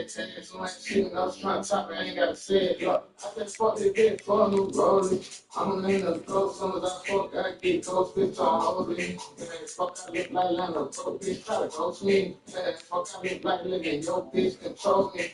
So I ain't shooting, I was trying to top it, I ain't got to say it. Look, I just fuck this bitch for a new rollie. I'm in the ghost, some of that fuck, I get ghost, bitch, I'm holding. Fuck, I look like Lando, go bitch, try to ghost me. Fuck, I look like living, your bitch control me.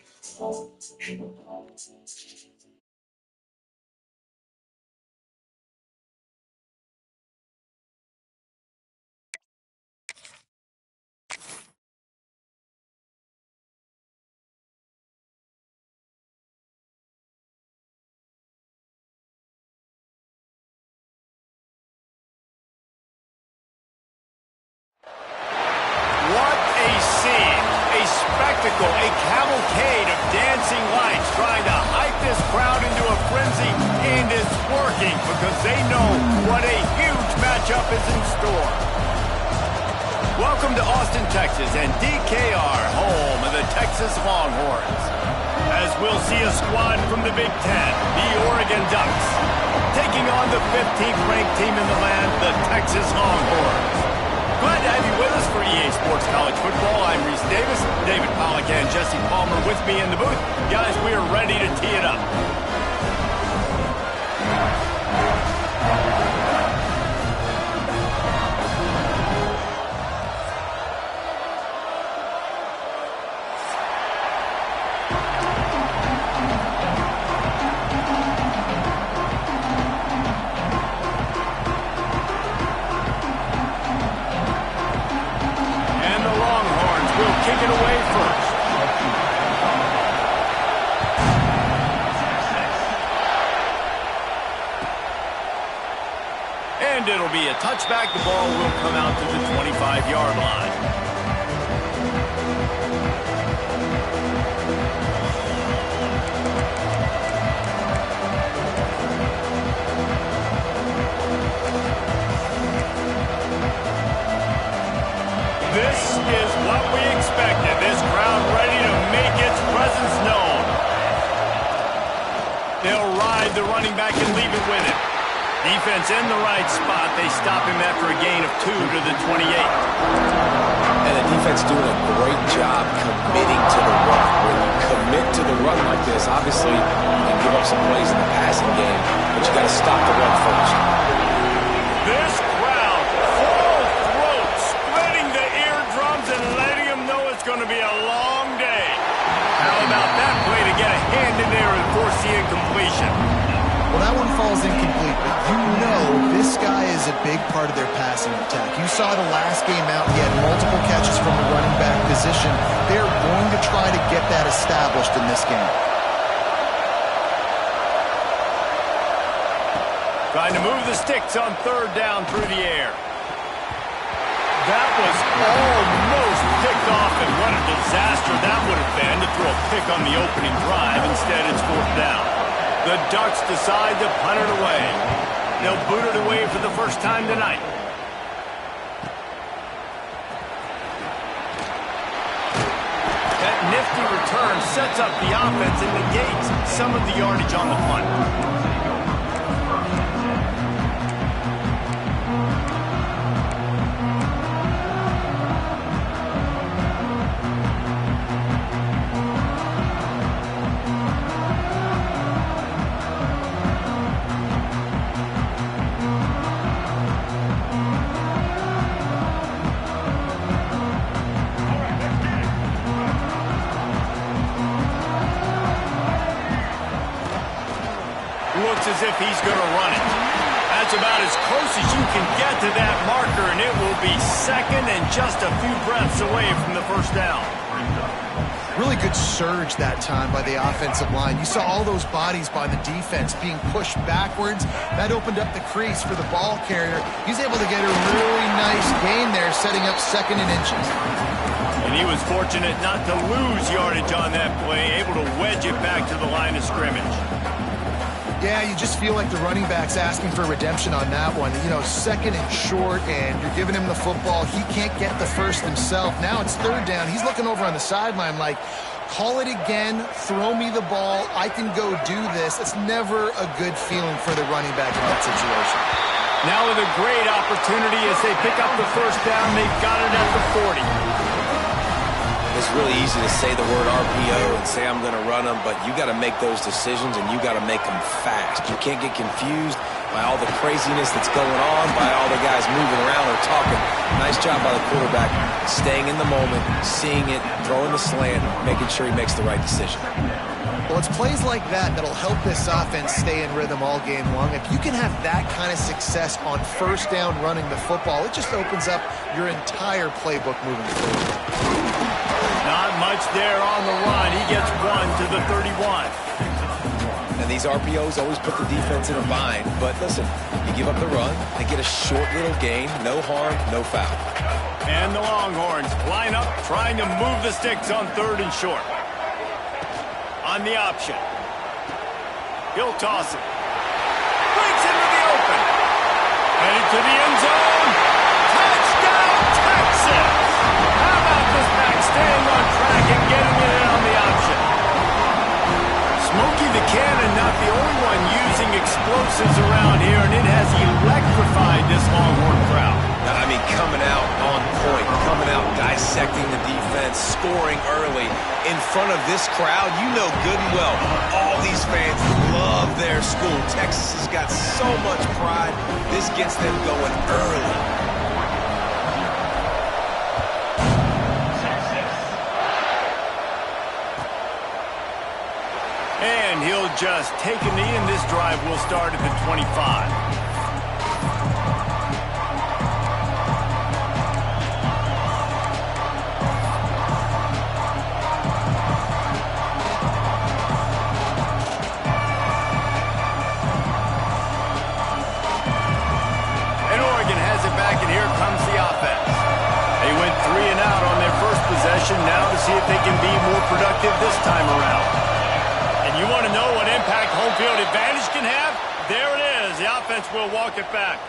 A cavalcade of dancing lights trying to hype this crowd into a frenzy, and it's working because they know what a huge matchup is in store. Welcome to Austin, Texas, and DKR, home of the Texas Longhorns. As we'll see a squad from the Big Ten, the Oregon Ducks, taking on the 15th ranked team in the land, the Texas Longhorns. Glad to have you with us for EA Sports College Football. I'm Reese Davis, David Pollack and Jesse Palmer with me in the booth. Guys, we are ready to tee it up. Kick it away first. And it'll be a touchback. The ball will come out to the 25-yard line. This is what we expected. This crowd ready to make its presence known. They'll ride the running back and leave it with him. Defense in the right spot. They stop him after a gain of 2 to the 28. And the defense doing a great job committing to the run. When you commit to the run like this, obviously you can give up some plays in the passing game, but you got to stop the run first. This crowd, full throat, splitting the eardrums and letting them know it's going to be a long day. How about that play to get a hand in there and force the incompletion? Well, that one falls incomplete, but you know this guy is a big part of their passing attack. You saw the last game out, he had multiple catches from the running back position. They're going to try to get that established in this game. Trying to move the sticks on third down through the air. That was almost picked off, and what a disaster that would have been to throw a pick on the opening drive. Instead, it's fourth down. The Ducks decide to punt it away. They'll boot it away for the first time tonight. That nifty return sets up the offense and negates some of the yardage on the punt. Looks as if he's going to run it. That's about as close as you can get to that marker, and it will be second and just a few breaths away from the first down. Really good surge that time by the offensive line. You saw all those bodies by the defense being pushed backwards. That opened up the crease for the ball carrier. He's able to get a really nice gain there, setting up second and inches. And he was fortunate not to lose yardage on that play, able to wedge it back to the line of scrimmage. Yeah, you just feel like the running back's asking for redemption on that one. You know, second and short, and you're giving him the football. He can't get the first himself. Now it's third down. He's looking over on the sideline like, call it again, throw me the ball, I can go do this. It's never a good feeling for the running back in that situation. Now with a great opportunity as they pick up the first down, they've got it at the 40. This really easy to say the word RPO and say I'm going to run them, but you got to make those decisions and you got to make them fast. You can't get confused by all the craziness that's going on, by all the guys moving around or talking. Nice job by the quarterback, staying in the moment, seeing it, throwing the slant, making sure he makes the right decision. Well, it's plays like that that'll help this offense stay in rhythm all game long. If you can have that kind of success on first down running the football, it just opens up your entire playbook moving forward. Not much there on the run. He gets 1 to the 31. And these RPOs always put the defense in a bind. But listen, you give up the run, they get a short little gain, no harm, no foul. And the Longhorns line up, trying to move the sticks on 3rd and short. On the option. He'll toss it. Breaks into the open. Headed to the end zone. Touchdown, Texas! How about this back staying on track and getting it in on the option? Smokey the Cannon, not the only one using explosives around here, and it has electrified this Longhorn crowd. I mean, coming out on point, coming out dissecting the defense, scoring early in front of this crowd. You know good and well, all these fans love their school. Texas has got so much pride. This gets them going early. And he'll just take a knee, and this drive will start at the 25. Now to see if they can be more productive this time around. And you want to know what impact home field advantage can have? There it is. The offense will walk it back.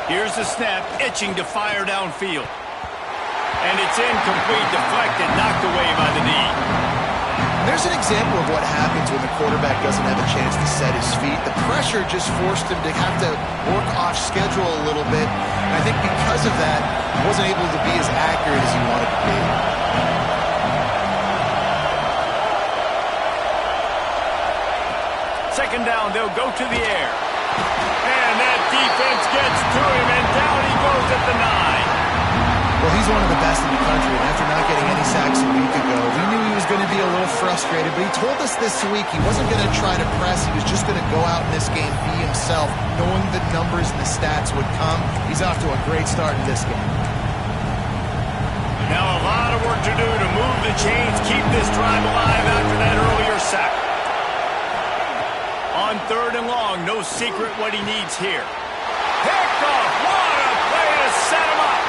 Here's the snap, itching to fire downfield. And it's incomplete, deflected, knocked away by the knee. There's an example of what happens when the quarterback doesn't have a chance to set his feet. The pressure just forced him to have to work off schedule a little bit. And I think because of that, he wasn't able to be as accurate as he wanted to be. 2nd down, they'll go to the air. And that defense gets to him, and down he goes at the 9. Well, he's one of the best in the country, and after not getting any sacks a week ago, we knew he was going to be a little frustrated, but he told us this week he wasn't going to try to press. He was just going to go out in this game, be himself, knowing the numbers and the stats would come. He's off to a great start in this game. Now a lot of work to do to move the chains, keep this drive alive after that earlier sack. On 3rd and long, no secret what he needs here. Picked off, what a play to set him up.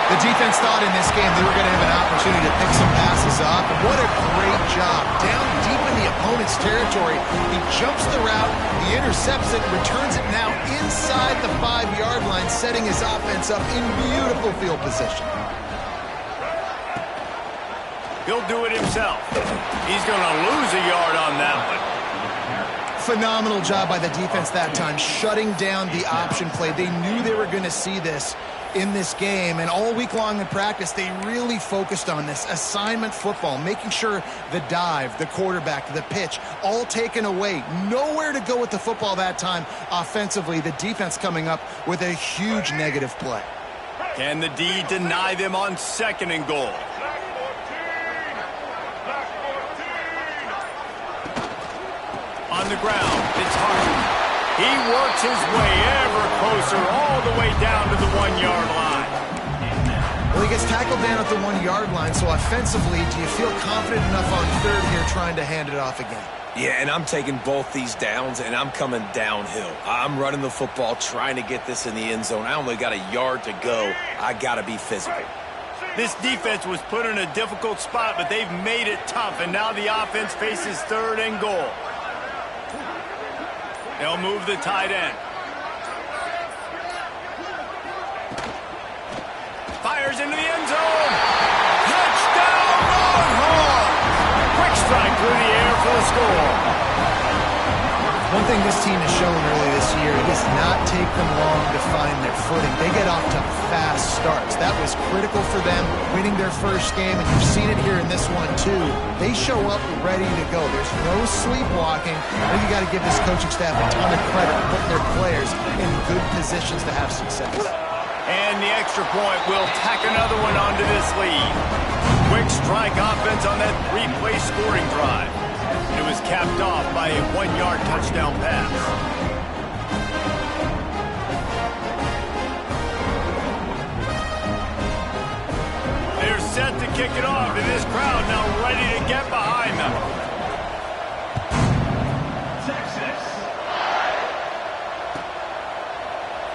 The defense thought in this game they were going to have an opportunity to pick some passes up. And what a great job. Down deep in the opponent's territory, he jumps the route, he intercepts it, returns it now inside the 5-yard line, setting his offense up in beautiful field position. He'll do it himself. He's going to lose a yard on that one. Phenomenal job by the defense that time, shutting down the option play. They knew they were going to see this in this game, and all week long in practice, they really focused on this assignment football, making sure the dive, the quarterback, the pitch, all taken away. Nowhere to go with the football that time offensively. The defense coming up with a huge negative play. Can the D deny them on 2nd and goal? On the ground, it's Harden. He works his way ever closer all the way down to the 1-yard line. Well, he gets tackled down at the 1-yard line, so offensively, do you feel confident enough on 3rd here trying to hand it off again? Yeah, and I'm taking both these downs, and I'm coming downhill. I'm running the football, trying to get this in the end zone. I only got a yard to go. I got to be physical. This defense was put in a difficult spot, but they've made it tough, and now the offense faces 3rd and goal. They'll move the tight end. Fires into the end zone. Touchdown, for the score. One thing this team has shown early this year, it does not take them long to find their footing. They get off to fast starts. That was critical for them winning their first game, and you've seen it here in this one too. They show up ready to go. There's no sleepwalking. I think you got to give this coaching staff a ton of credit for putting their players in good positions to have success. And the extra point will tack another one onto this lead. Quick strike offense on that three-play scoring drive. It was capped off by a 1-yard touchdown pass. They're set to kick it off, and this crowd now ready to get behind them. Texas.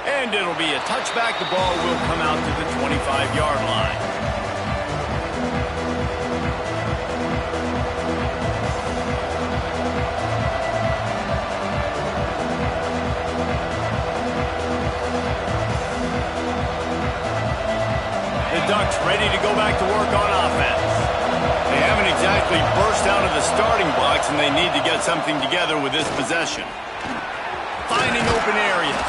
And it'll be a touchback. The ball will come out to the 25-yard line. Ducks ready to go back to work on offense. They haven't exactly burst out of the starting blocks, and they need to get something together with this possession. Finding open areas.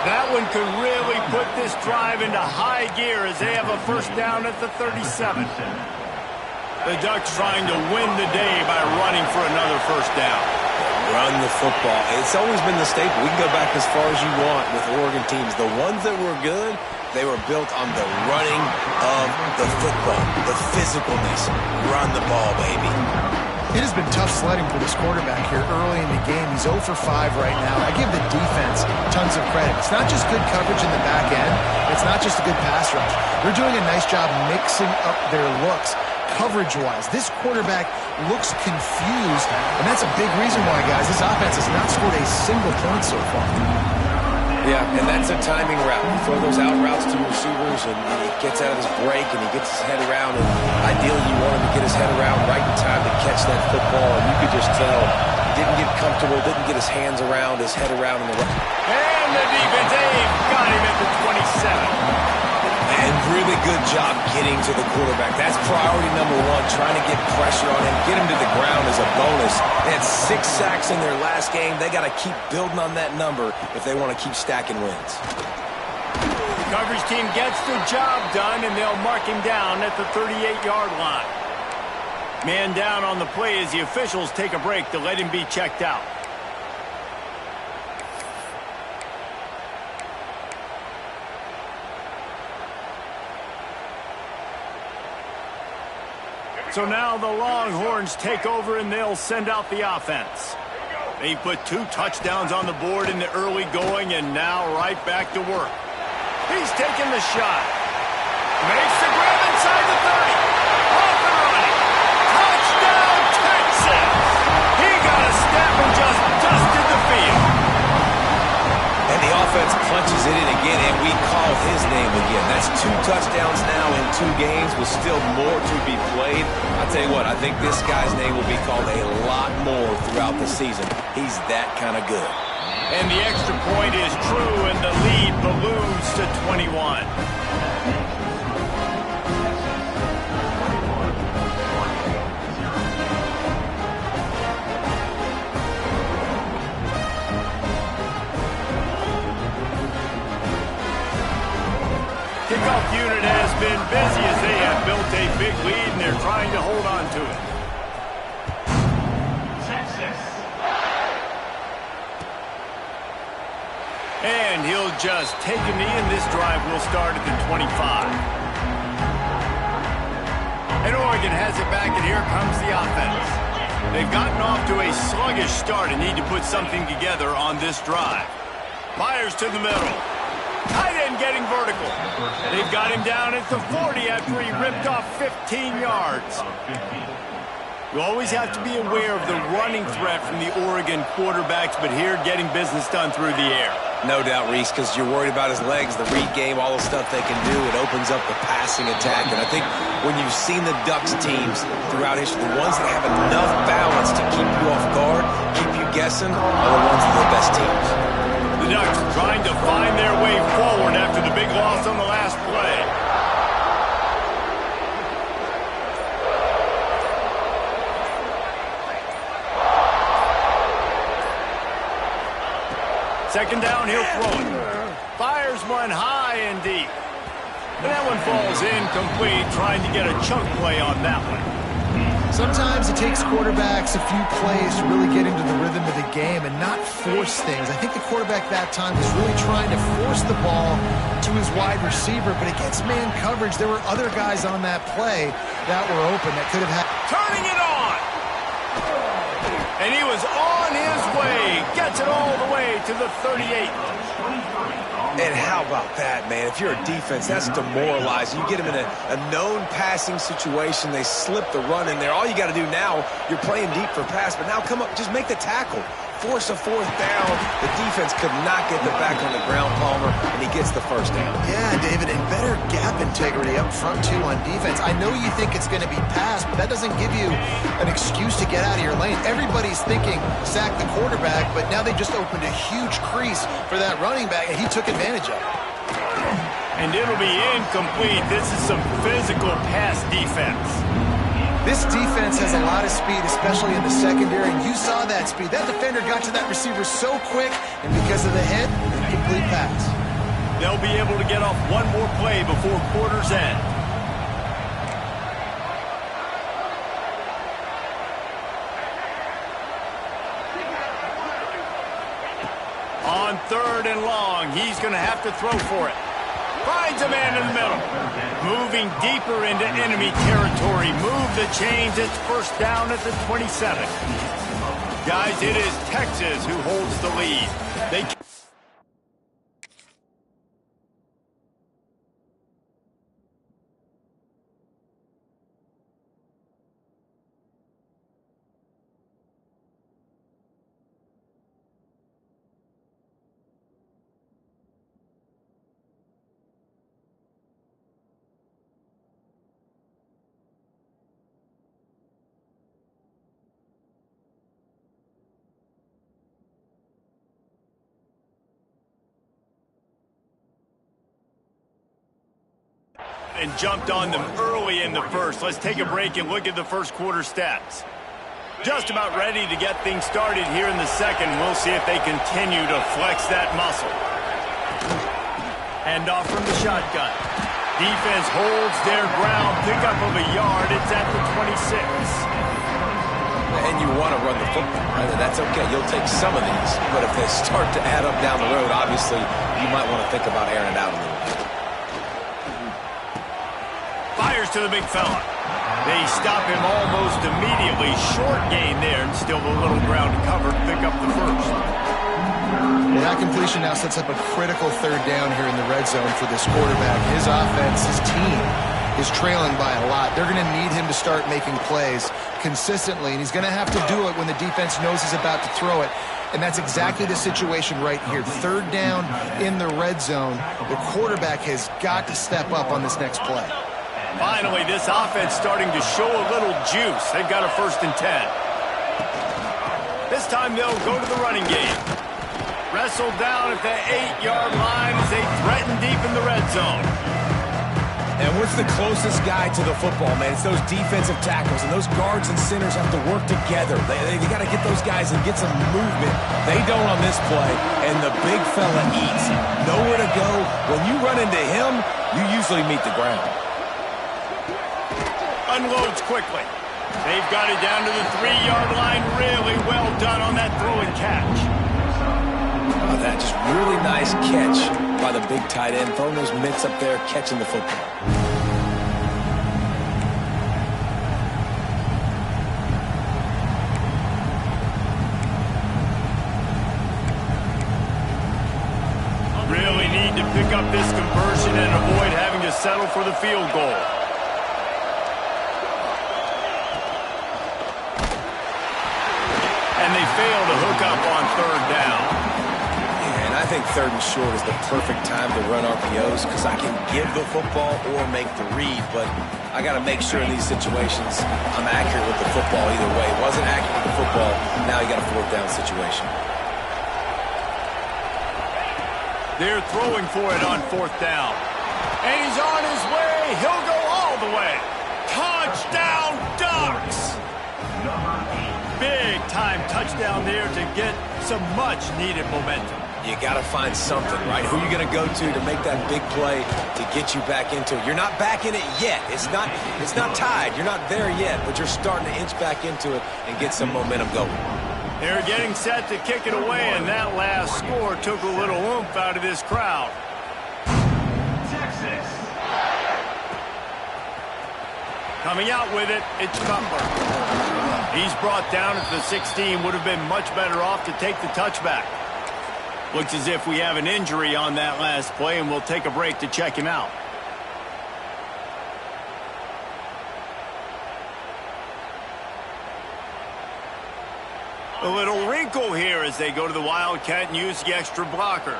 That one could really put this drive into high gear as they have a first down at the 37. The Ducks trying to win the day by running for another first down. Run the football. It's always been the staple. We can go back as far as you want with Oregon teams. The ones that were good, they were built on the running of the football, the physicalness. Run the ball, baby. It has been tough sledding for this quarterback here early in the game. He's 0 for 5 right now. I give the defense tons of credit. It's not just good coverage in the back end. It's not just a good pass rush. They're doing a nice job mixing up their looks coverage-wise. This quarterback looks confused, and that's a big reason why, guys, this offense has not scored a single point so far. Yeah, and that's a timing route. You throw those out routes to your receivers, and he gets out of his break, and he gets his head around, and ideally you want him to get his head around right in time to catch that football, and you could just tell he didn't get comfortable, didn't get his hands around, his head around in the right. And the defense, got him at the 27. And really good job getting to the quarterback. That's priority number one, trying to get pressure on him, get him to the ground as a bonus. They had 6 sacks in their last game. They got to keep building on that number if they want to keep stacking wins. The coverage team gets the job done, and they'll mark him down at the 38-yard line. Man down on the play as the officials take a break to let him be checked out. So now the Longhorns take over, and they'll send out the offense. They put 2 touchdowns on the board in the early going, and now right back to work. He's taking the shot. Makes the grab inside the 30. Off and running. Touchdown, Texas! He got a step and just dusted the field. And the offense punches it in again, and we call his name again. That's 2 touchdowns now in 2 games with still more to be played. I'll tell you what, I think this guy's name will be called a lot more throughout the season. He's that kind of good. And the extra point is true, and the lead balloons to 21. Kickoff unit has been busy as they have built a big lead, and they're trying to hold on to it. Texas. And he'll just take a knee, and this drive will start at the 25. And Oregon has it back, and here comes the offense. They've gotten off to a sluggish start and need to put something together on this drive. Fires to the middle. Tight end getting vertical. They've got him down at the 40 after he ripped off 15 yards. You always have to be aware of the running threat from the Oregon quarterbacks, but here getting business done through the air. No doubt, Reese, because you're worried about his legs, the read game, all the stuff they can do. It opens up the passing attack. And I think when you've seen the Ducks teams throughout history, the ones that have enough balance to keep you off guard, keep you guessing, are the ones that are the best teams. The Ducks trying to find their way forward after the big loss on the last play. second down, he'll throw it. Fires one high and deep. And that one falls incomplete, trying to get a chunk play on that one. Sometimes it takes quarterbacks a few plays to really get into the rhythm of the game and not force things. I think the quarterback that time was really trying to force the ball to his wide receiver, but against man coverage, there were other guys on that play that were open that could have had... Turning it on! And he was on his way. Gets it all the way to the 38. And how about that, man? If you're a defense, that's demoralizing. You get them in a known passing situation. They slip the run in there. All you got to do now, you're playing deep for pass, but now come up, just make the tackle. Force a fourth down. The defense could not get the back on the ground, Palmer, and he gets the first down. Yeah, David, and better gap integrity up front, too, on defense. I know you think it's going to be passed, but that doesn't give you an excuse to get out of your lane. Everybody's thinking sack the quarterback, but now they just opened a huge crease for that running back, and he took advantage of it. And it'll be incomplete. This is some physical pass defense. This defense has a lot of speed, especially in the secondary, and you saw that speed. That defender got to that receiver so quick, and because of the hit, complete pass. They'll be able to get off one more play before quarter's end. On third and long, he's going to have to throw for it. Finds a man in the middle. Moving deeper into enemy territory. Move the chains. It's first down at the 27. Guys, it is Texas who holds the lead. They and jumped on them early in the first. Let's take a break and look at the first quarter stats. Just about ready to get things started here in the second. We'll see if they continue to flex that muscle. Hand off from the shotgun. Defense holds their ground. Pickup of a yard. It's at the 26. And you want to run the football, right? That's okay. You'll take some of these. But if they start to add up down the road, obviously, you might want to think about airing it out a little bit. Fires to the big fella. They stop him almost immediately. Short gain there, and still a little ground to cover to pick up the first. Well, that completion now sets up a critical third down here in the red zone for this quarterback. His offense, his team, is trailing by a lot. They're going to need him to start making plays consistently, and he's going to have to do it when the defense knows he's about to throw it. And that's exactly the situation right here. Third down in the red zone. The quarterback has got to step up on this next play. Finally, this offense starting to show a little juice. They've got a 1st and 10. This time they'll go to the running game. Wrestled down at the 8-yard line as they threaten deep in the red zone. And what's the closest guy to the football, man? It's those defensive tackles, and those guards and centers have to work together. They got to get those guys and get some movement. They don't on this play, and the big fella eats. Nowhere to go. When you run into him, you usually meet the ground. Unloads quickly. They've got it down to the 3-yard line. Really well done on that throw and catch. Oh, that just really nice catch by the big tight end. Throwing those mitts up there, catching the football. Really need to pick up this conversion and avoid having to settle for the field goal. And they fail to hook up on third down. Yeah, and I think 3rd and short is the perfect time to run RPOs because I can give the football or make the read, but I got to make sure in these situations I'm accurate with the football either way. Wasn't accurate with the football, now you got a 4th down situation. They're throwing for it on 4th down. And he's on his way. He'll go all the way. Touchdown, Ducks! Big-time touchdown there to get some much-needed momentum. You got to find something, right? Who are you going to go to make that big play to get you back into it? You're not back in it yet. It's not tied. You're not there yet, but you're starting to inch back into it and get some momentum going. They're getting set to kick it away, and that last score took a little oomph out of this crowd. Texas. Coming out with it, it's Cutler. He's brought down at the 16. Would have been much better off to take the touchback. Looks as if we have an injury on that last play, and we'll take a break to check him out. A little wrinkle here as they go to the Wildcat and use the extra blocker.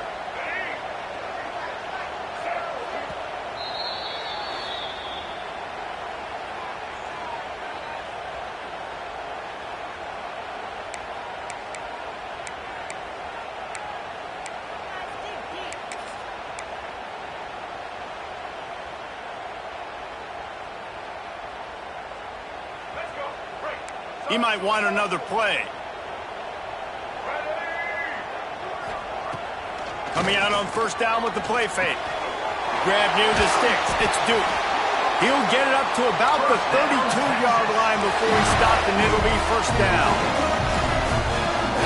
He might want another play. Coming out on first down with the play fake. Grab near the sticks. It's Duke. He'll get it up to about the 32-yard line before he stopped, and it'll be first down.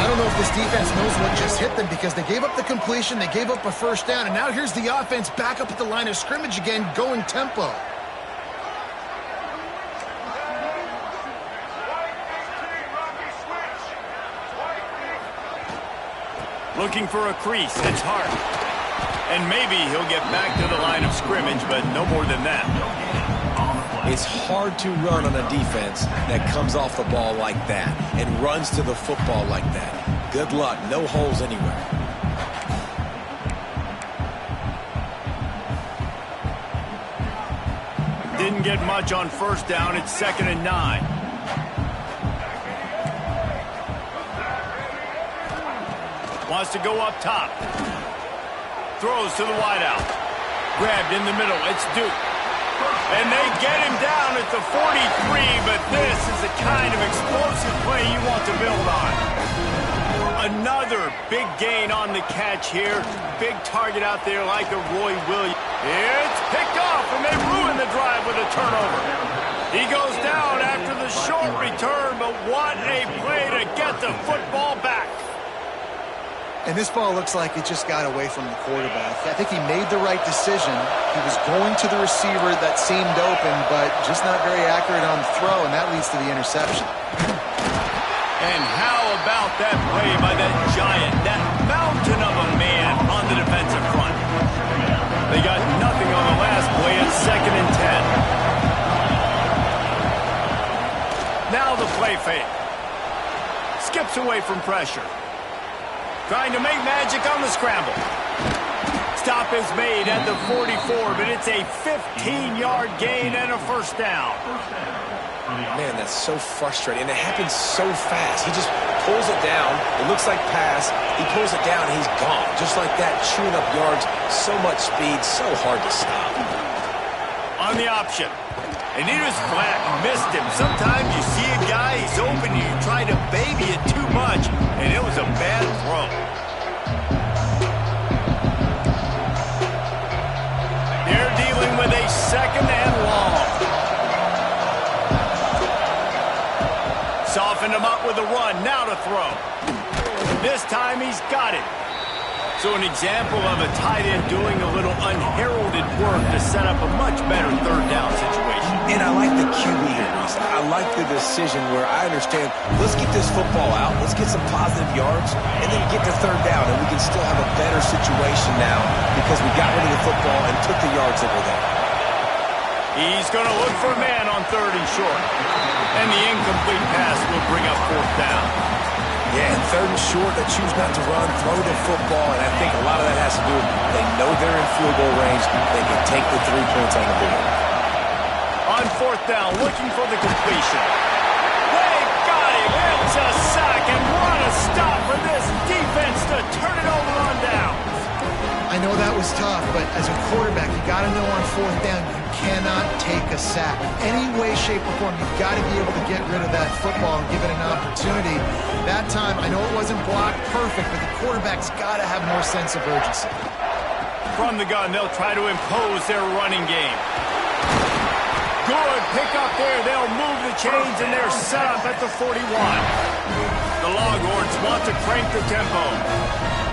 I don't know if this defense knows what just hit them because they gave up the completion, they gave up a first down, and now here's the offense back up at the line of scrimmage again, going tempo. Looking for a crease. It's Hart. And maybe he'll get back to the line of scrimmage, but no more than that. It's hard to run on a defense that comes off the ball like that and runs to the football like that. Good luck. No holes anywhere. Didn't get much on first down. It's 2nd and 9. Wants to go up top. Throws to the wideout. Grabbed in the middle. It's Duke. And they get him down at the 43, but this is the kind of explosive play you want to build on. Another big gain on the catch here. Big target out there like a Roy Williams. It's picked off, and they ruin the drive with a turnover. He goes down after the short return, but what a play to get the football back. And this ball looks like it just got away from the quarterback. I think he made the right decision. He was going to the receiver that seemed open, but just not very accurate on the throw, and that leads to the interception. And how about that play by that giant, that mountain of a man on the defensive front? They got nothing on the last play. It's 2nd and 10. Now the play fake. Skips away from pressure. Trying to make magic on the scramble. Stop is made at the 44, but it's a 15-yard gain and a first down. Man, that's so frustrating. And it happens so fast. He just pulls it down. It looks like pass. He pulls it down, and he's gone. Just like that, chewing up yards. So much speed, so hard to stop. On the option. And he was flat, missed him. Sometimes you see a guy, he's open, and you try to baby it too much, and it was a bad throw. They're dealing with a 2nd and long. Softened him up with a run, now to throw. This time he's got it. So an example of a tight end doing a little unheralded work to set up a much better third down situation. And I like the QB here, Reese. I like the decision where I understand, let's get this football out, let's get some positive yards, and then get to third down, and we can still have a better situation now because we got rid of the football and took the yards that were there. He's going to look for a man on 3rd and short. And the incomplete pass will bring up 4th down. Yeah, and 3rd and short, they choose not to run, throw the football, and I think a lot of that has to do with they know they're in field goal range. They can take the 3 points on the board. On 4th down, looking for the completion. They got him. It's a sack, and what a stop for this defense to turn it over on down. I know that was tough, but as a quarterback, you got to know on fourth down, you cannot take a sack. Any way, shape, or form, you've got to be able to get rid of that football and give it an opportunity. That time, I know it wasn't blocked perfect, but the quarterback's got to have more sense of urgency. From the gun, they'll try to impose their running game. Good pick up there. They'll move the chains, and they're set up at the 41. The Longhorns want to crank the tempo.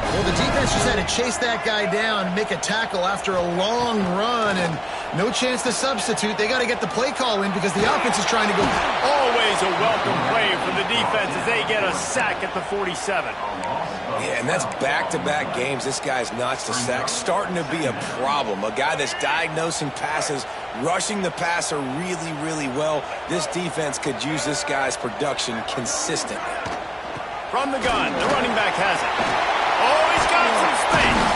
Well, the defense just had to chase that guy down, make a tackle after a long run, and no chance to substitute. They got to get the play call in because the offense is trying to go. Always a welcome play for the defense as they get a sack at the 47. Yeah, and that's back-to-back games. This guy's notched a sack, starting to be a problem. A guy that's diagnosing passes, rushing the passer really, really well. This defense could use this guy's production consistently. From the gun, the running back has it. Oh, he's got some space.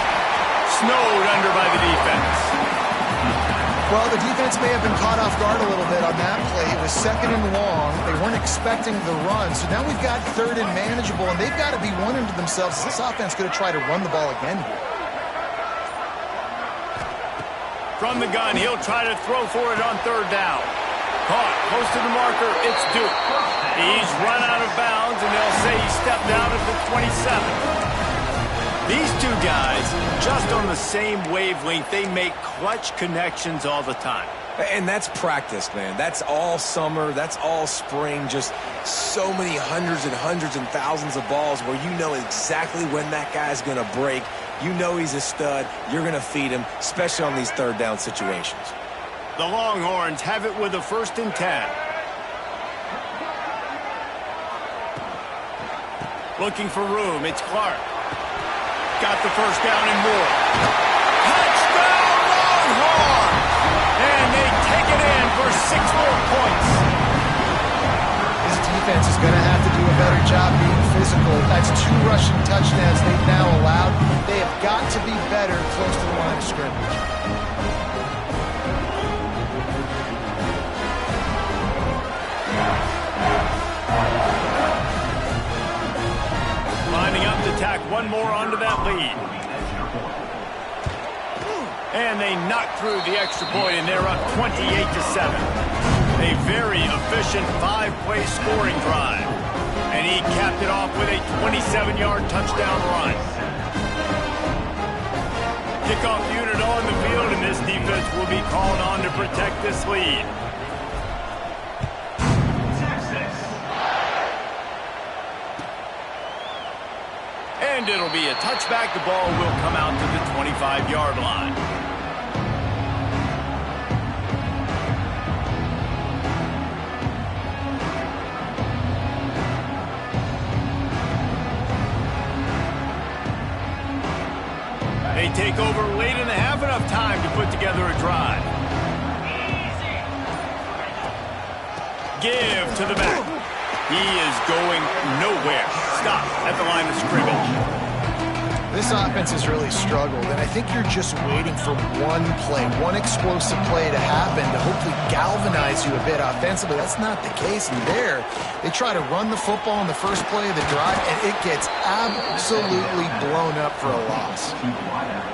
Snowed under by the defense. Well, the defense may have been caught off guard a little bit on that play. It was second and long. They weren't expecting the run. So now we've got third and manageable, and they've got to be wondering to themselves, is this offense going to try to run the ball again here? From the gun, he'll try to throw for it on third down. Caught, close to the marker, it's Duke. He's run out of bounds, and they'll say he stepped out at the 27. These two guys, just on the same wavelength, they make clutch connections all the time. And that's practice, man. That's all summer. That's all spring. Just so many hundreds and thousands of balls where you know exactly when that guy's going to break. You know he's a stud. You're going to feed him, especially on these third down situations. The Longhorns have it with a 1st and 10. Looking for room, it's Clark. Got the first down and more. Touchdown Longhorns! And they take it in for 6 more points. This defense is going to have to do a better job being physical. That's 2 rushing touchdowns they've now allowed. They have got to be better close to the line of scrimmage. Lining up to tack one more onto that lead. And they knock through the extra point, and they're up 28-7. A very efficient 5-play scoring drive. And he capped it off with a 27-yard touchdown run. Kickoff unit on the field, and this defense will be called on to protect this lead. And it'll be a touchback. The ball will come out to the 25-yard line. They take over late in the half, enough time to put together a drive. Give to the back. He is going nowhere. Stop at the line of scrimmage. This offense has really struggled, and I think you're just waiting for one play, one explosive play to happen to hopefully galvanize you a bit offensively. That's not the case. And there, they try to run the football in the first play of the drive, and it gets absolutely blown up for a loss.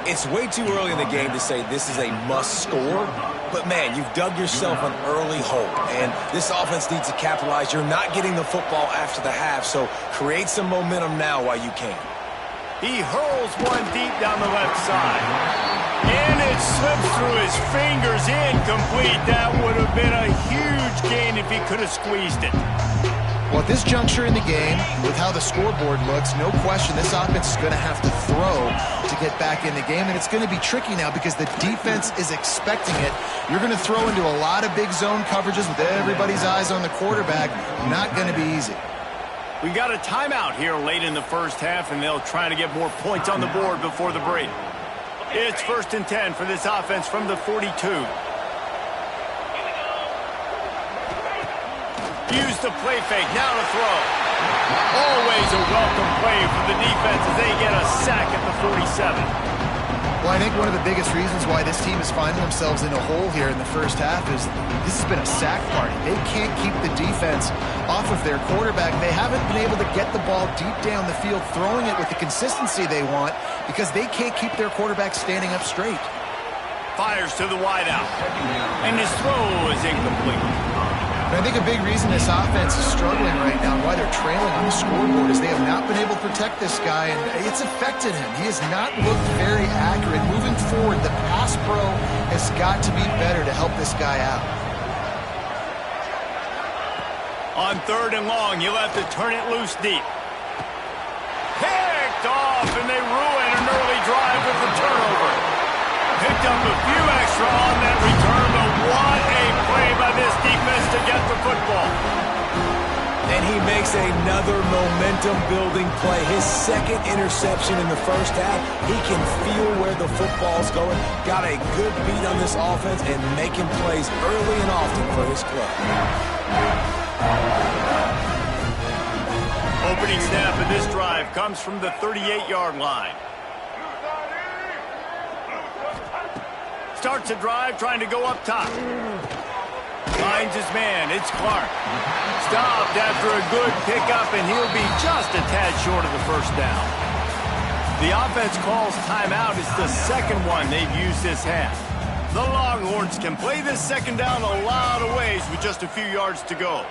It's way too early in the game to say this is a must score, but man, you've dug yourself an early hole, and this offense needs to capitalize. You're not getting the football after the half, so create some momentum now while you can. He hurls one deep down the left side. And it slips through his fingers, incomplete. That would have been a huge gain if he could have squeezed it. Well, at this juncture in the game, with how the scoreboard looks, no question this offense is going to have to throw to get back in the game, and it's going to be tricky now because the defense is expecting it. You're going to throw into a lot of big zone coverages with everybody's eyes on the quarterback. Not going to be easy. We got a timeout here late in the first half, and they'll try to get more points on the board before the break. It's 1st and 10 for this offense from the 42. Use the play fake, now to throw. Always a welcome play from the defense as they get a sack at the 47. Well, I think one of the biggest reasons why this team is finding themselves in a hole here in the first half is this has been a sack party. They can't keep the defense off of their quarterback. They haven't been able to get the ball deep down the field, throwing it with the consistency they want because they can't keep their quarterback standing up straight. Fires to the wideout, and his throw is incomplete. And I think a big reason this offense is struggling right now and why they're trailing on the scoreboard is they have not been able to protect this guy, and it's affected him. He has not looked very accurate. Moving forward, the pass pro has got to be better to help this guy out. On 3rd and long, he'll have to turn it loose deep. Picked off, and they ruin an early drive with the turnover. Picked up a few extra on that return, but what a play by this defense to get the football. And he makes another momentum-building play. His second interception in the first half. He can feel where the football's going. Got a good beat on this offense and making plays early and often for his club. Opening snap of this drive comes from the 38-yard line. Starts a drive trying to go up top. Finds his man. It's Clark. Stopped after a good pickup, and he'll be just a tad short of the first down. The offense calls timeout. It's the second one they've used this half. The Longhorns can play this second down a lot of ways with just a few yards to go.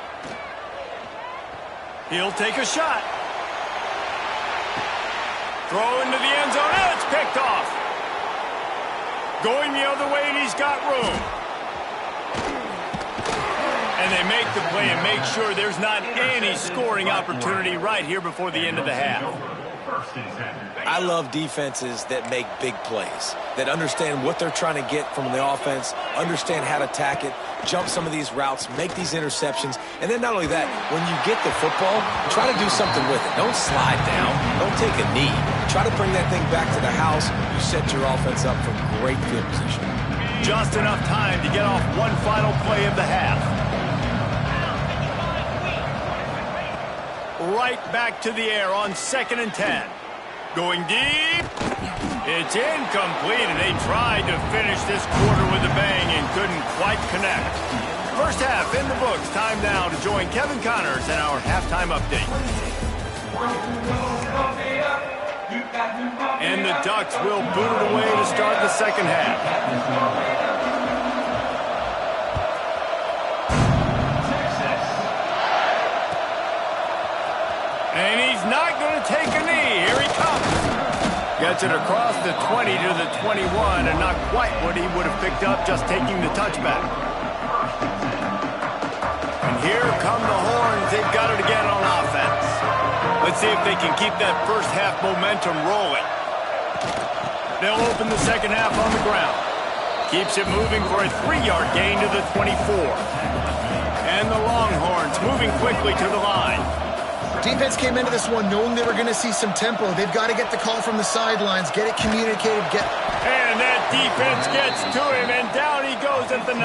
He'll take a shot. Throw into the end zone, and it's picked off. Going the other way, and he's got room. And they make the play and make sure there's not any scoring opportunity right here before the end of the half. I love defenses that make big plays, that understand what they're trying to get from the offense, understand how to attack it, jump some of these routes, make these interceptions, and then not only that, when you get the football, try to do something with it. Don't slide down. Don't take a knee. Try to bring that thing back to the house. You set your offense up for great field position. Just enough time to get off one final play of the half. Right back to the air on 2nd and 10. Going deep. It's incomplete, and they tried to finish this quarter with a bang and couldn't quite connect. First half in the books. Time now to join Kevin Connors in our halftime update. And the Ducks will boot it away to start the second half. And he's not going to take a knee. Here he comes. Gets it across the 20 to the 21, and not quite what he would have picked up just taking the touchback. And here come the horns. They've got it again on offense. Let's see if they can keep that first half momentum rolling. They'll open the second half on the ground. Keeps it moving for a 3-yard gain to the 24. And the Longhorns moving quickly to the line. Defense came into this one knowing they were going to see some tempo. They've got to get the call from the sidelines, get it communicated, And that defense gets to him, and down he goes at the 9.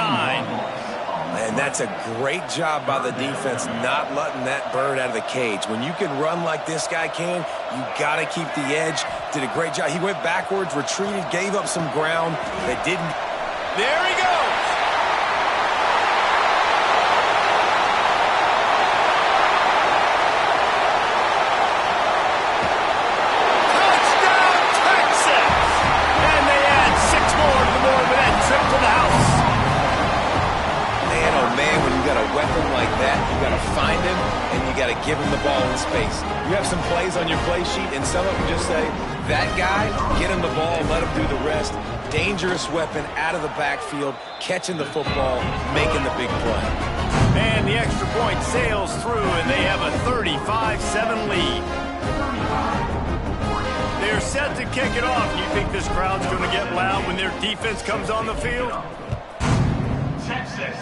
And that's a great job by the defense not letting that bird out of the cage. When you can run like this guy can, you got to keep the edge. Did a great job. He went backwards, retreated, gave up some ground that didn't. There he goes. Touchdown, Texas! And they add 6 more to the board with that trip to the house. Man, oh man, when you got a weapon like that, you got to find him and you got to give him the ball in space. You have some plays on your play sheet, and some of them just say, that guy, get him the ball, let him do the rest. Dangerous weapon out of the backfield, catching the football, making the big play. And the extra point sails through, and they have a 35-7 lead. They're set to kick it off. You think this crowd's going to get loud when their defense comes on the field? Texas.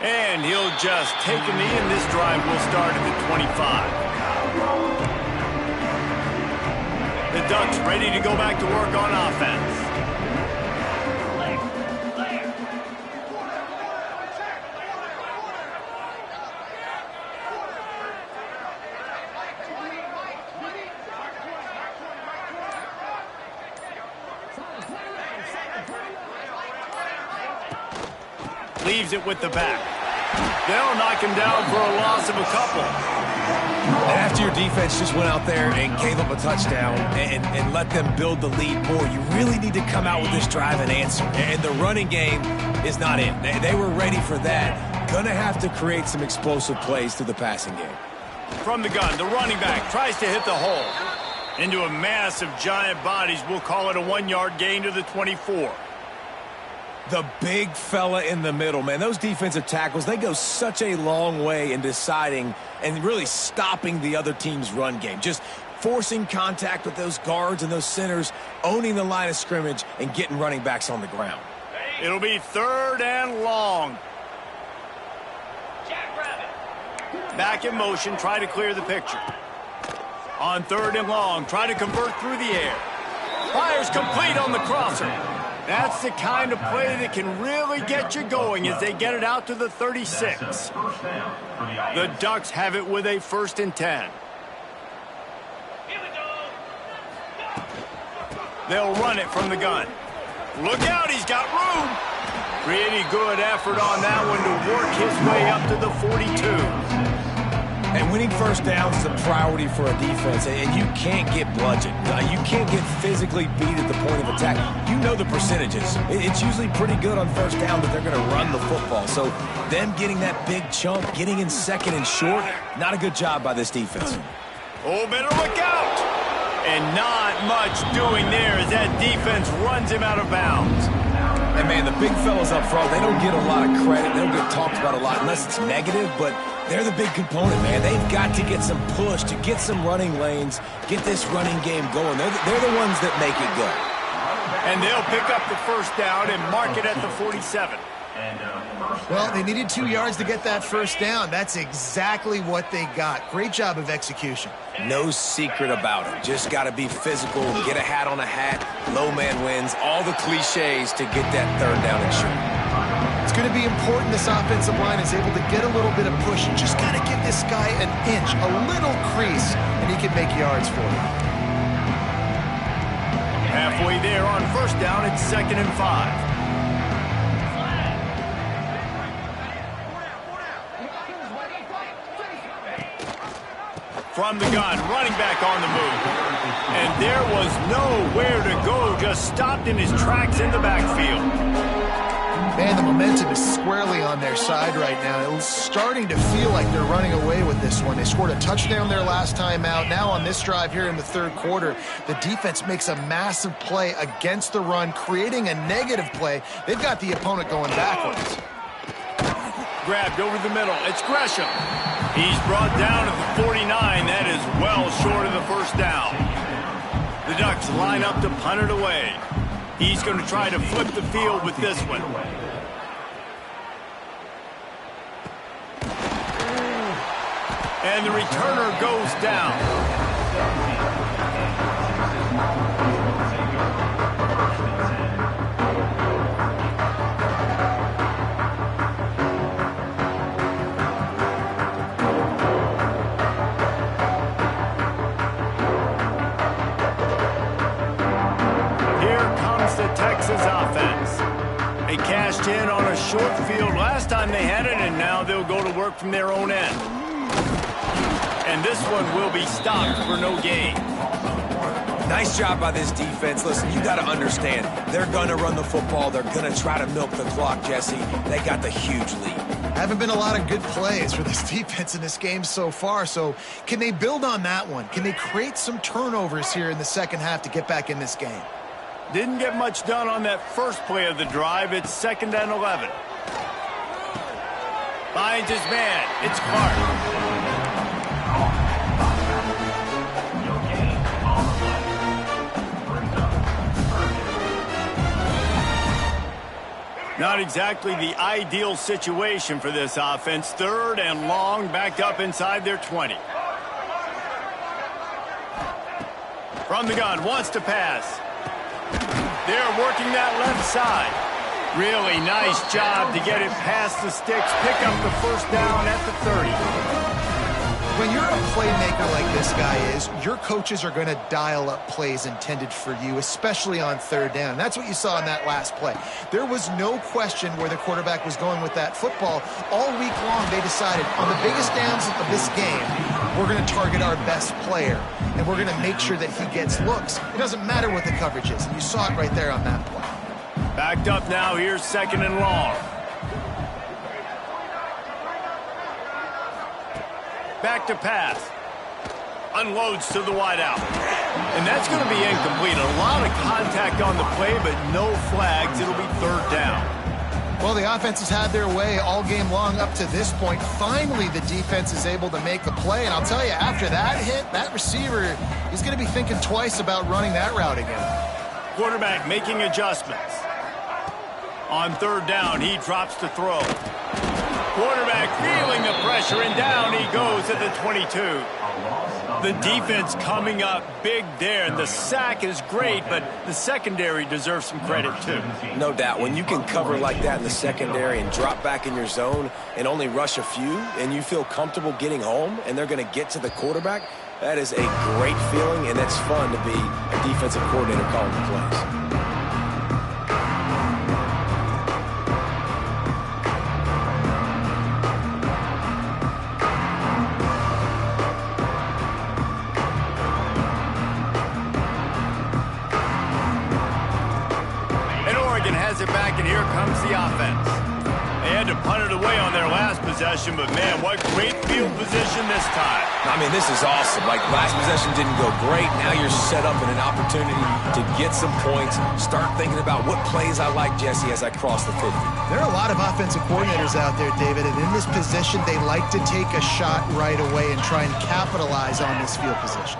And he'll just take a knee, and this drive will start at the 25. The Ducks ready to go back to work on offense. leaves it with the back. They'll knock him down for a loss of a couple. And after your defense just went out there and gave up a touchdown and let them build the lead more, you really need to come out with this drive and answer. And the running game is not in. They were ready for that. Gonna have to create some explosive plays through the passing game. From the gun, the running back tries to hit the hole. Into a mass of giant bodies, we'll call it a 1-yard gain to the 24. The big fella in the middle, man. Those defensive tackles, they go such a long way in deciding and really stopping the other team's run game. Just forcing contact with those guards and those centers, owning the line of scrimmage, and getting running backs on the ground. It'll be 3rd and long. Back in motion, try to clear the picture. On 3rd and long, try to convert through the air. Fires complete on the crosser. That's the kind of play that can really get you going as they get it out to the 36. The Ducks have it with a 1st and 10. They'll run it from the gun. Look out, he's got room. Pretty good effort on that one to work his way up to the 42. And winning first downs is a priority for a defense, and you can't get bludgeoned. You can't get physically beat at the point of attack. You know the percentages. It's usually pretty good on first down that they're going to run the football. So them getting that big chunk, getting in 2nd and short, not a good job by this defense. Oh, better look out! And not much doing there as that defense runs him out of bounds. And, man, the big fellas up front, they don't get a lot of credit. They don't get talked about a lot unless it's negative, but they're the big component, man. They've got to get some push, to get some running lanes, get this running game going. They're the ones that make it go. And they'll pick up the 1st down and mark it at the 47. Well, they needed 2 yards to get that 1st down. That's exactly what they got. Great job of execution. No secret about it. Just got to be physical, get a hat on a hat, low man wins, all the cliches to get that 3rd down and short. It's going to be important this offensive line is able to get a little bit of push. You just got to give this guy an inch, a little crease, and he can make yards for you. Halfway there on 1st down, it's 2nd and 5. From the gun, running back on the move. And there was nowhere to go, just stopped in his tracks in the backfield. Man, the momentum is squarely on their side right now. It's starting to feel like they're running away with this one. They scored a touchdown their last time out. Now on this drive here in the 3rd quarter, the defense makes a massive play against the run, creating a negative play. They've got the opponent going backwards. Grabbed over the middle. It's Gresham. He's brought down at the 49. That is well short of the 1st down. The Ducks line up to punt it away. He's going to try to flip the field with this one. And the returner goes down. The Texas offense. They cashed in on a short field last time they had it, and now they'll go to work from their own end. And this one will be stopped for no gain. Nice job by this defense. Listen, you got to understand, they're going to run the football. They're going to try to milk the clock, Jesse. They got the huge lead. Haven't been a lot of good plays for this defense in this game so far, so can they build on that one? Can they create some turnovers here in the 2nd half to get back in this game? Didn't get much done on that first play of the drive. It's 2nd and 11. Finds his man. It's Clark. Not exactly the ideal situation for this offense. 3rd and long, backed up inside their 20. From the gun, wants to pass. They're working that left side. Really nice job to get it past the sticks, pick up the 1st down at the 30. When you're a playmaker like this guy is, your coaches are going to dial up plays intended for you, especially on third down. That's what you saw in that last play. There was no question where the quarterback was going with that football. All week long, they decided on the biggest downs of this game, we're going to target our best player, and we're going to make sure that he gets looks. It doesn't matter what the coverage is, and you saw it right there on that play. Backed up now, here's 2nd and long. Back to pass. Unloads to the wideout. And that's going to be incomplete. A lot of contact on the play, but no flags. It'll be 3rd down. Well, the offense has had their way all game long up to this point. Finally, the defense is able to make a play. And I'll tell you, after that hit, that receiver, he's going to be thinking twice about running that route again. Quarterback making adjustments. On 3rd down, he drops to throw. Quarterback feeling the pressure, and down he goes at the 22. The defense coming up big there, and the sack is great, but the secondary deserves some credit too. No doubt. When you can cover like that in the secondary and drop back in your zone and only rush a few, and you feel comfortable getting home, and they're going to get to the quarterback, that is a great feeling, and it's fun to be a defensive coordinator calling the plays. It back, and here comes the offense. They had to punt it away on their last possession, but man, what great field position this time. I mean, this is awesome. Like, last possession didn't go great. Now you're set up in an opportunity to get some points. Start thinking about what plays I like, Jesse, as I cross the 50. There are a lot of offensive coordinators out there, David, and in this position, they like to take a shot right away and try and capitalize on this field position.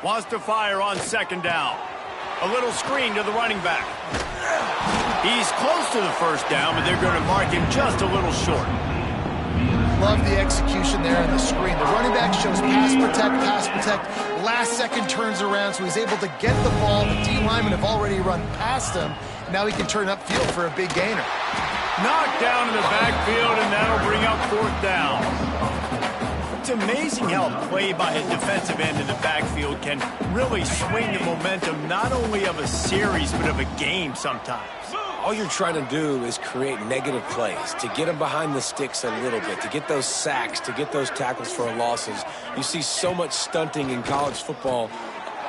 Wants to fire on 2nd down. A little screen to the running back. He's close to the 1st down, but they're going to mark him just a little short. Love the execution there in the screen. The running back shows pass protect. Last second turns around, so he's able to get the ball. The D linemen have already run past him. Now he can turn upfield for a big gainer. Knocked down in the backfield, and that'll bring up 4th down. It's amazing how a play by a defensive end in the backfield can really swing the momentum not only of a series but of a game sometimes. All you're trying to do is create negative plays, to get them behind the sticks a little bit, to get those sacks, to get those tackles for losses. You see so much stunting in college football.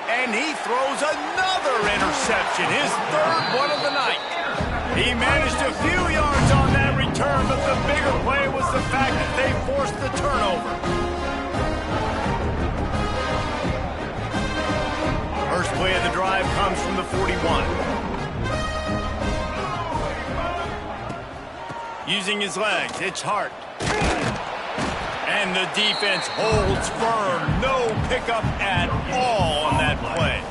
And he throws another interception, his 3rd one of the night. He managed a few yards on that return, but the bigger play was the fact that they forced the turnover. First play of the drive comes from the 41. Using his legs, it's Hart. And the defense holds firm. No pickup at all on that play.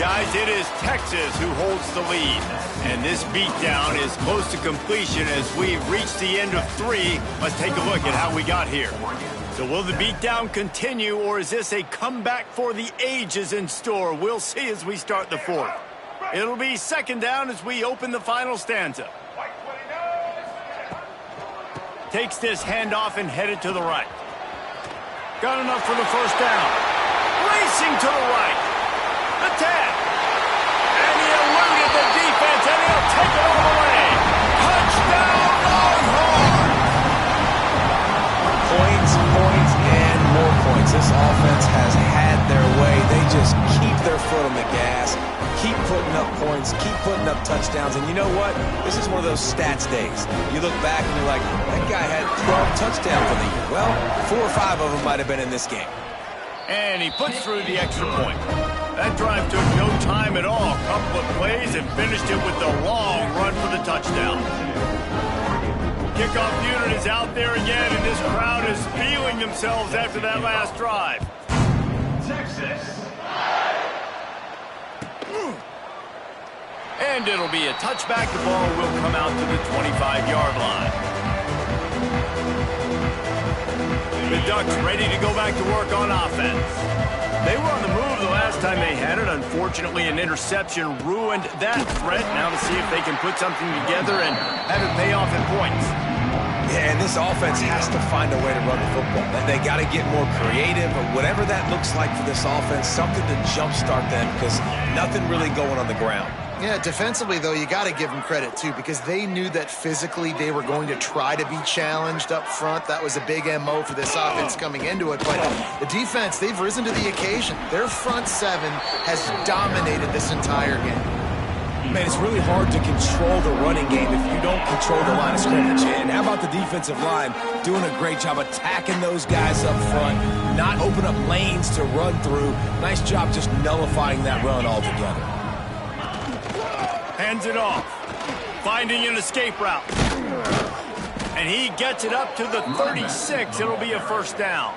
Guys, it is Texas who holds the lead. And this beatdown is close to completion as we've reached the end of 3. Let's take a look at how we got here. So will the beatdown continue, or is this a comeback for the ages in store? We'll see as we start the 4th. It'll be 2nd down as we open the final stanza. Takes this handoff and headed to the right. Got enough for the 1st down. Racing to the right. The 10. And he eluded the defense, and he'll take it all the way. Touchdown, Longhorn! Points, and more points. This offense has had their way. They just keep their foot on the gas, keep putting up points, keep putting up touchdowns. And you know what? This is one of those stats days. You look back and you're like, that guy had 12 touchdowns in the year. Well, 4 or 5 of them might have been in this game. And he puts through the extra point. That drive took no time at all. A couple of plays and finished it with a long run for the touchdown. Kickoff unit is out there again, and this crowd is feeling themselves after that last drive. Texas. And it'll be a touchback. The ball will come out to the 25-yard line. The Ducks ready to go back to work on offense. They were on the move the last time they had it. Unfortunately, an interception ruined that threat. Now to see if they can put something together and have it pay off in points. Yeah, and this offense has to find a way to run the football. They got to get more creative, or whatever that looks like for this offense, something to jumpstart them, because nothing really going on the ground. Yeah, defensively, though, you got to give them credit, too, because they knew that physically they were going to try to be challenged up front. That was a big MO for this offense coming into it. But the defense, they've risen to the occasion. Their front seven has dominated this entire game. Man, it's really hard to control the running game if you don't control the line of scrimmage. And how about the defensive line doing a great job attacking those guys up front, not open up lanes to run through. Nice job just nullifying that run altogether. Hands it off. Finding an escape route. And he gets it up to the 36. It'll be a first down.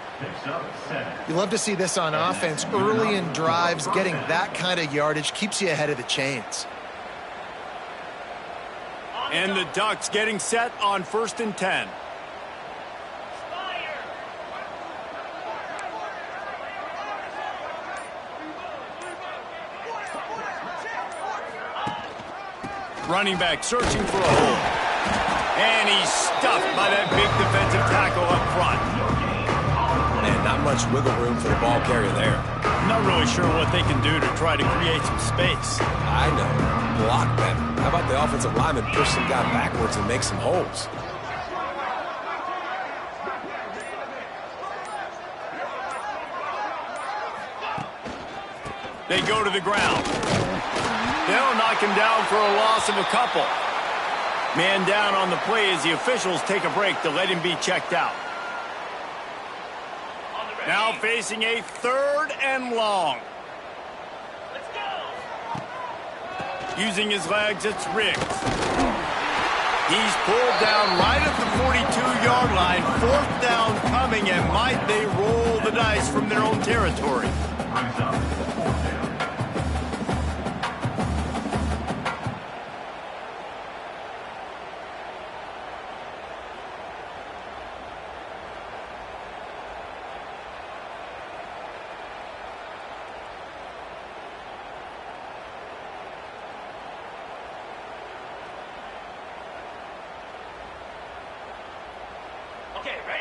You love to see this on offense. Early in drives, getting that kind of yardage keeps you ahead of the chains. And the Ducks getting set on 1st and 10. Running back searching for a hole. And he's stuffed by that big defensive tackle up front. Man, not much wiggle room for the ball carrier there. Not really sure what they can do to try to create some space. I know. Block better. How about the offensive lineman push some guy backwards and make some holes? They go to the ground. They'll knock him down for a loss of a couple. Man down on the play as the officials take a break to let him be checked out. Now facing a 3rd and long. Let's go. Using his legs, it's Riggs. He's pulled down right at the 42-yard line. 4th down coming, and might they roll the dice from their own territory.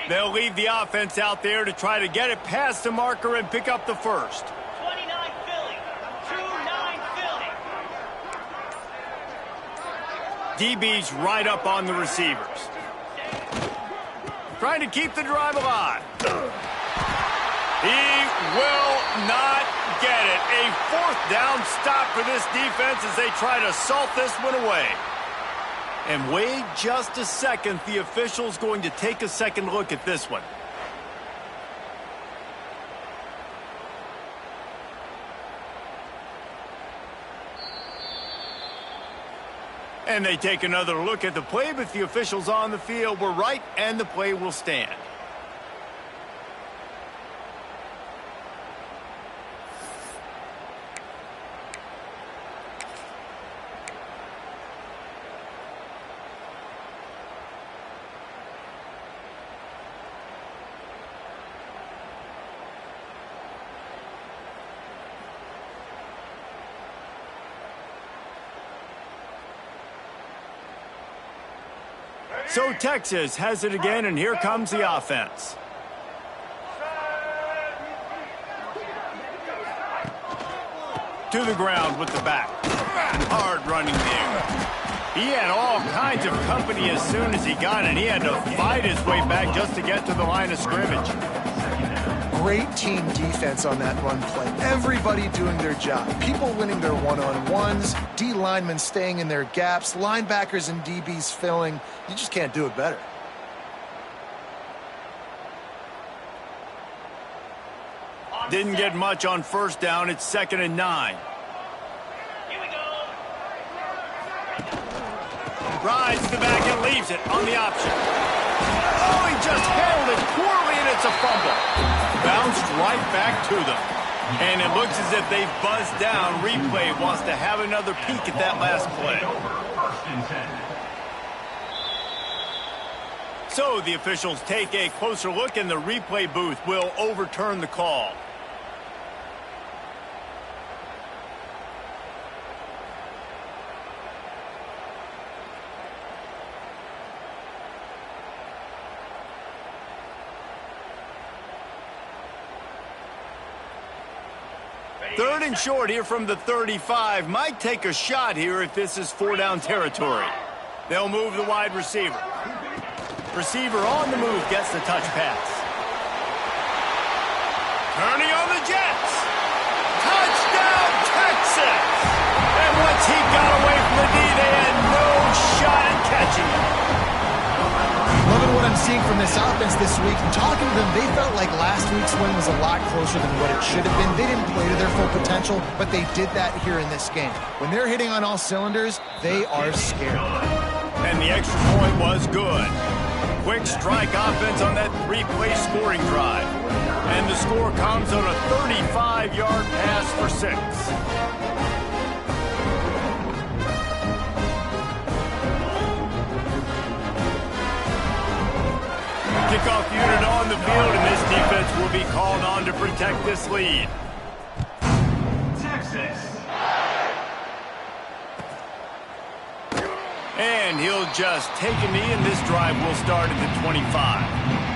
They'll leave the offense out there to try to get it past the marker and pick up the first. 29 Philly. 2-9 Philly. DB's right up on the receivers. Trying to keep the drive alive. He will not get it. A 4th down stop for this defense as they try to salt this one away. And wait just a second, the official's going to take a second look at this one. And they take another look at the play, but the officials on the field were right, and the play will stand. So Texas has it again, and here comes the offense. To the ground with the back. Hard running there. He had all kinds of company as soon as he got it. He had to fight his way back just to get to the line of scrimmage. Great team defense on that run play. Everybody doing their job. People winning their one-on-ones, D linemen staying in their gaps, linebackers and DBs filling. You just can't do it better. Didn't get much on 1st down. It's 2nd and 9. Here we go. Rides the back and leaves it on the option. Oh, he just handled it poorly, and it's a fumble. Bounced right back to them. And it looks as if they've buzzed down. Replay wants to have another peek at that last play. So the officials take a closer look, and the replay booth will overturn the call. 3rd and short here from the 35. Might take a shot here if this is 4-down territory. They'll move the wide receiver. Receiver on the move gets the touch pass. Turning on the Jets. Touchdown, Texas! And once he got away from the D, they had no shot at catching him. Loving what I'm seeing from this offense this week. Talking to them, they felt like last week's win was a lot closer than what it should have been. They didn't play to their full potential, but they did that here in this game. When they're hitting on all cylinders, they are scared. And the extra point was good. Quick strike offense on that 3-play scoring drive. And the score comes on a 35-yard pass for 6. Kickoff unit on the field, and this defense will be called on to protect this lead. Texas. And he'll just take a knee, and this drive will start at the 25.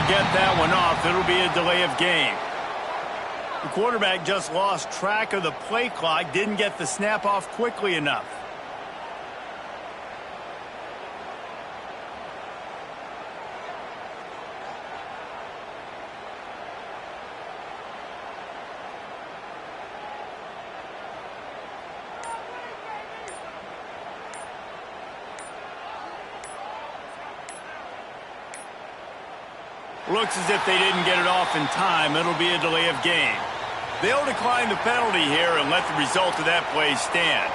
Get that one off. It'll be a delay of game. The quarterback just lost track of the play clock, didn't get the snap off quickly enough. Looks as if they didn't get it off in time. It'll be a delay of game. They'll decline the penalty here and let the result of that play stand.